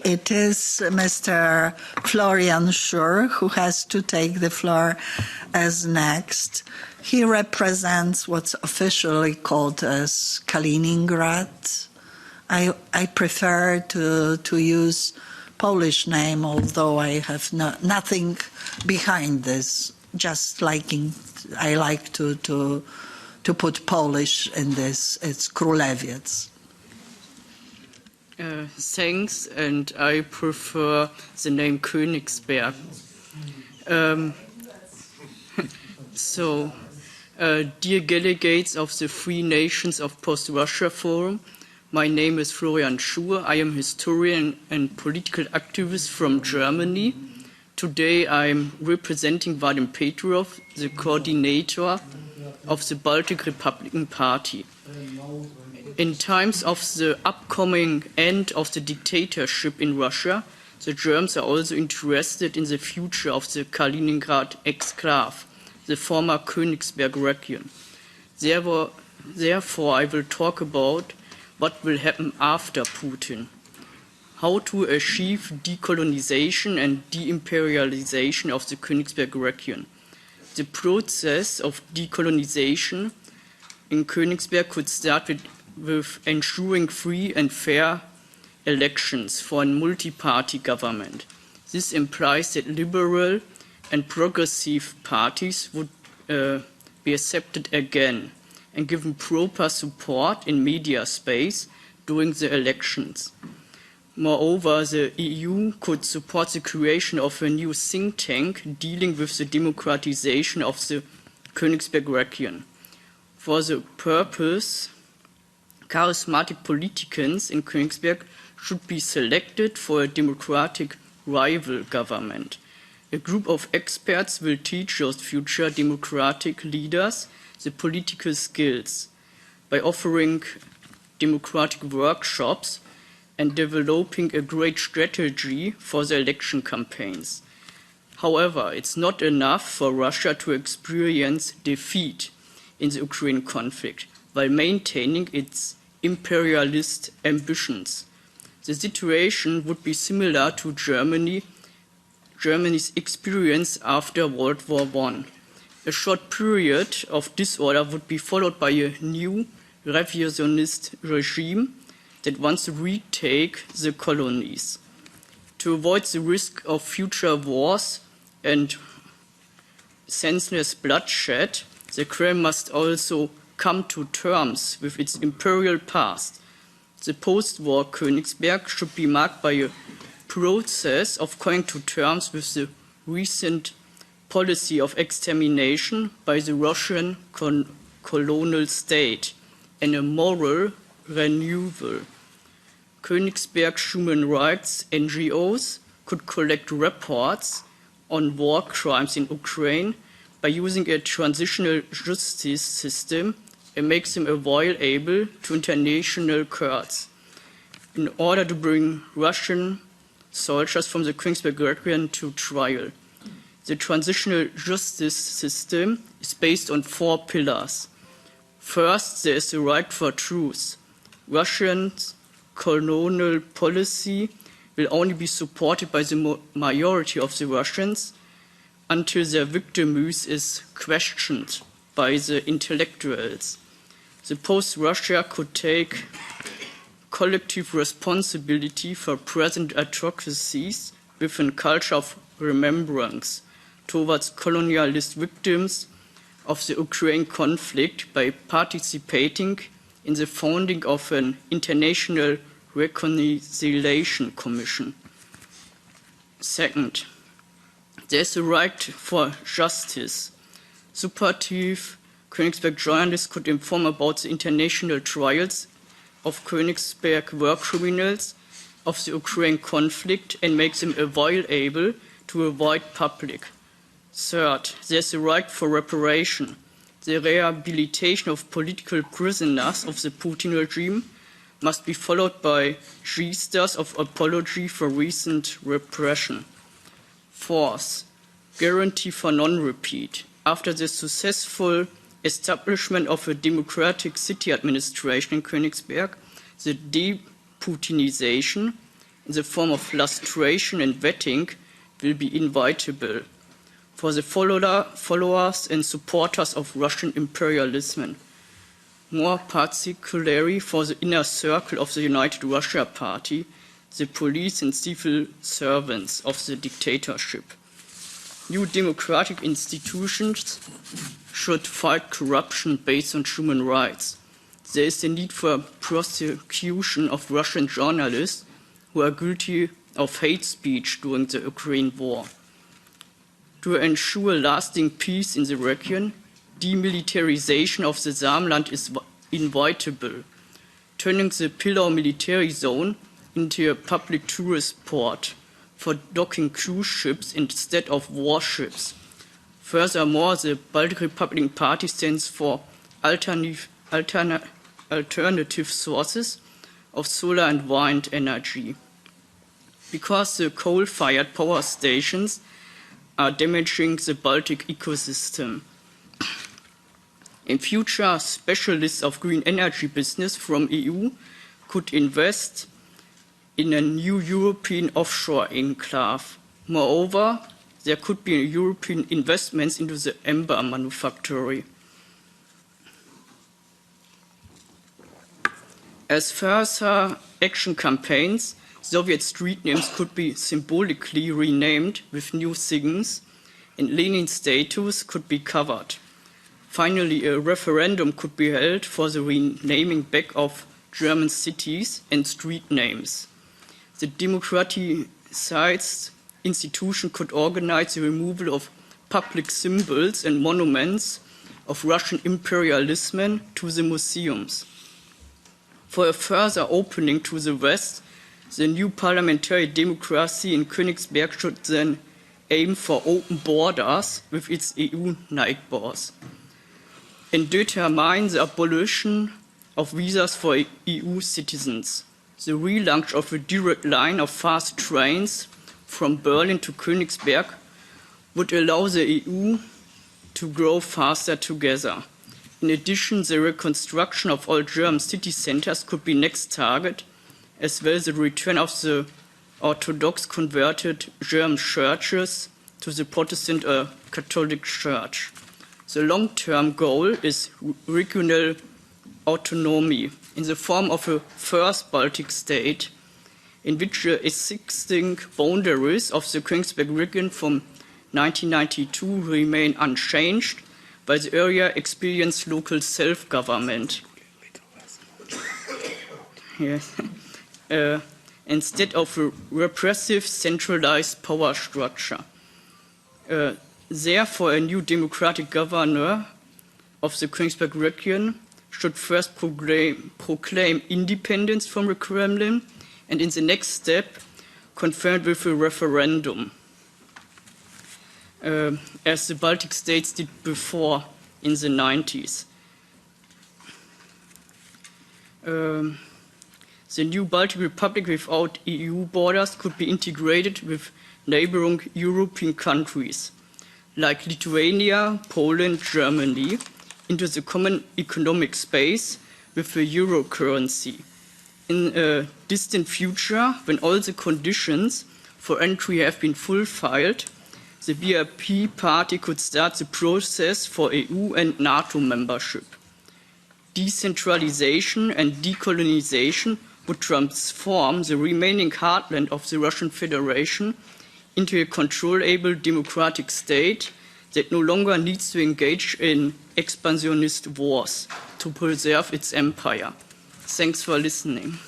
It is Mr. Florian Schur who has to take the floor as next. He represents what's officially called as Kaliningrad. I prefer to use Polish name, although I have nothing behind this. Just I like to put Polish in this. It's Królewiec. Thanks, and I prefer the name Königsberg. Dear delegates of the Free Nations of Post-Russia Forum, my name is Florian Schur. I am a historian and political activist from Germany. Today I'm representing Vadim Petrov, the coordinator of the Baltic Republican Party. In times of the upcoming end of the dictatorship in Russia, the Germans are also interested in the future of the Kaliningrad exclave, the former Königsberg region. Therefore, I will talk about what will happen after Putin, how to achieve decolonization and de-imperialization of the Königsberg region. The process of decolonization in Königsberg could start with ensuring free and fair elections for a multi-party government. This implies that liberal and progressive parties would be accepted again and given proper support in media space during the elections. Moreover, the EU could support the creation of a new think tank dealing with the democratization of the Königsberg region. For the purpose, charismatic politicians in Königsberg should be selected for a democratic rival government. A group of experts will teach those future democratic leaders the political skills by offering democratic workshops and developing a great strategy for the election campaigns. However, it's not enough for Russia to experience defeat in the Ukraine conflict while maintaining its imperialist ambitions. The situation would be similar to Germany's experience after World War I. A short period of disorder would be followed by a new revisionist regime that wants to retake the colonies. To avoid the risk of future wars and senseless bloodshed, the Kremlin must also come to terms with its imperial past. The post-war Königsberg should be marked by a process of coming to terms with the recent policy of extermination by the Russian colonial state and a moral renewal. Königsberg human rights NGOs could collect reports on war crimes in Ukraine by using a transitional justice system and make them available to international courts. In order to bring Russian soldiers from the Königsberg region to trial. The transitional justice system is based on 4 pillars. First, there is the right for truth. Russian colonial policy will only be supported by the majority of the Russians until their victimhood is questioned by the intellectuals. The post-Russia could take collective responsibility for present atrocities with a culture of remembrance towards colonialist victims of the Ukraine conflict by participating in the founding of an international reconciliation commission. Second, there is a right for justice. Supportive Königsberg journalists could inform about the international trials of Königsberg war criminals of the Ukraine conflict and make them available to avoid public. Third, there is a right for reparation. The rehabilitation of political prisoners of the Putin regime must be followed by gestures of apology for recent repression. Fourth, guarantee for non-repeat. After the successful establishment of a democratic city administration in Königsberg, the de-Putinization in the form of lustration and vetting will be inevitable for the followers and supporters of Russian imperialism, more particularly for the inner circle of the United Russia Party, the police and civil servants of the dictatorship. New democratic institutions should fight corruption based on human rights. There is a need for prosecution of Russian journalists who are guilty of hate speech during the Ukraine war. To ensure lasting peace in the region, demilitarization of the Samland is inevitable, turning the Pillau military zone into a public tourist port for docking cruise ships instead of warships. Furthermore, the Baltic Republican Party stands for alternative sources of solar and wind energy. Because the coal-fired power stations are damaging the Baltic ecosystem. In future, specialists of green energy business from EU could invest in a new European offshore enclave. Moreover, there could be European investments into the amber manufactory. As further action campaigns, Soviet street names could be symbolically renamed with new things, and Lenin statues could be covered. Finally, a referendum could be held for the renaming back of German cities and street names. The democratized institution could organize the removal of public symbols and monuments of Russian imperialism to the museums. For a further opening to the West, the new parliamentary democracy in Königsberg should then aim for open borders with its EU neighbors and determine the abolition of visas for EU citizens. The relaunch of a direct line of fast trains from Berlin to Königsberg would allow the EU to grow faster together. In addition, the reconstruction of all German city centers could be next target, as well as the return of the Orthodox converted German churches to the Protestant or Catholic Church. The long-term goal is regional autonomy in the form of a first Baltic state, in which the existing boundaries of the Königsberg region from 1992 remain unchanged, but the area experience local self-government. Yes. Instead of a repressive centralized power structure. Therefore, a new democratic governor of the Königsberg region should first proclaim independence from the Kremlin and in the next step confirm with a referendum, as the Baltic states did before in the 90s. The new Baltic Republic without EU borders could be integrated with neighboring European countries like Lithuania, Poland, Germany into the common economic space with the euro currency. In a distant future, when all the conditions for entry have been fulfilled, the BIP party could start the process for EU and NATO membership. Decentralization and decolonization would transform the remaining heartland of the Russian Federation into a controllable democratic state that no longer needs to engage in expansionist wars to preserve its empire. Thanks for listening.